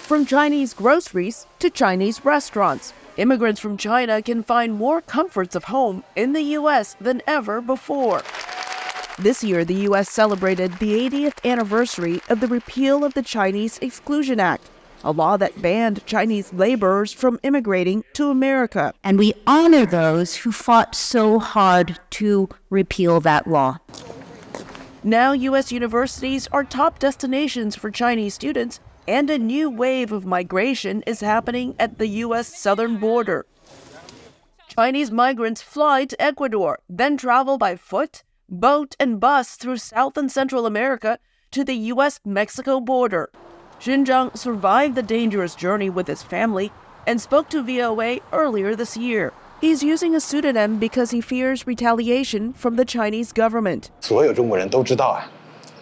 From Chinese groceries to Chinese restaurants, immigrants from China can find more comforts of home in the U.S. than ever before. This year, the U.S. celebrated the 80th anniversary of the repeal of the Chinese Exclusion Act, a law that banned Chinese laborers from immigrating to America. And we honor those who fought so hard to repeal that law. Now, U.S. universities are top destinations for Chinese students, and a new wave of migration is happening at the U.S. southern border. Chinese migrants fly to Ecuador, then travel by foot, boat, and bus through South and Central America to the U.S.-Mexico border. Xinjiang survived the dangerous journey with his family and spoke to VOA earlier this year. He's using a pseudonym because he fears retaliation from the Chinese government.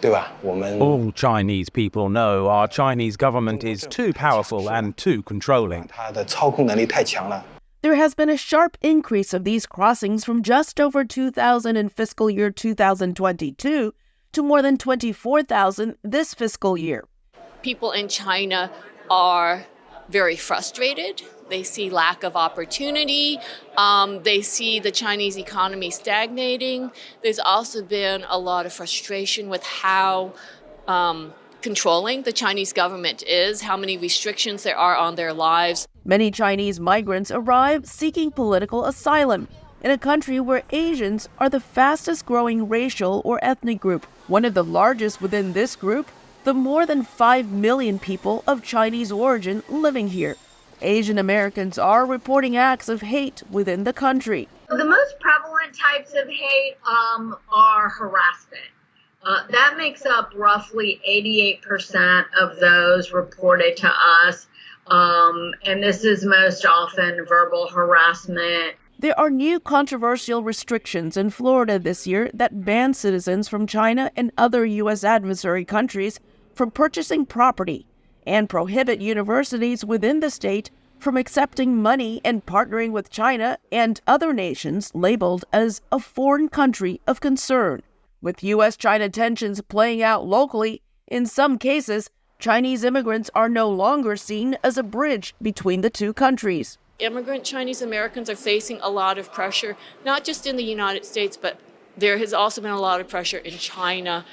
All Chinese people know our Chinese government is too powerful and too controlling. There has been a sharp increase of these crossings from just over 2,000 in fiscal year 2022 to more than 24,000 this fiscal year. People in China are very frustrated. They see lack of opportunity. They see the Chinese economy stagnating. There's also been a lot of frustration with how controlling the Chinese government is, how many restrictions there are on their lives. Many Chinese migrants arrive seeking political asylum in a country where Asians are the fastest growing racial or ethnic group. One of the largest within this group, the more than 5 million people of Chinese origin living here. Asian Americans are reporting acts of hate within the country. The most prevalent types of hate are harassment. That makes up roughly 88% of those reported to us. And this is most often verbal harassment. There are new controversial restrictions in Florida this year that ban citizens from China and other U.S. adversary countries from purchasing property and prohibit universities within the state from accepting money and partnering with China and other nations labeled as a foreign country of concern. With U.S.-China tensions playing out locally, in some cases, Chinese immigrants are no longer seen as a bridge between the two countries. Immigrant Chinese Americans are facing a lot of pressure, not just in the United States, but there has also been a lot of pressure in China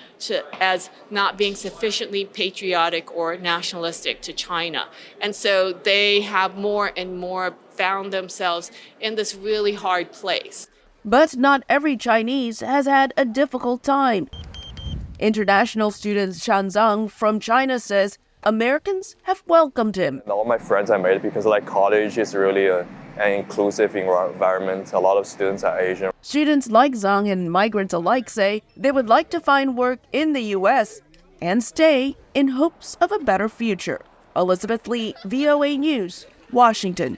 as not being sufficiently patriotic or nationalistic to China. And so they have more and more found themselves in this really hard place. But not every Chinese has had a difficult time. International student Shan Zhang from China says Americans have welcomed him. All my friends I made because college is really an inclusive environment. A lot of students are Asian. Students like Zhang and migrants alike say they would like to find work in the U.S. and stay in hopes of a better future. Elizabeth Lee, VOA News, Washington.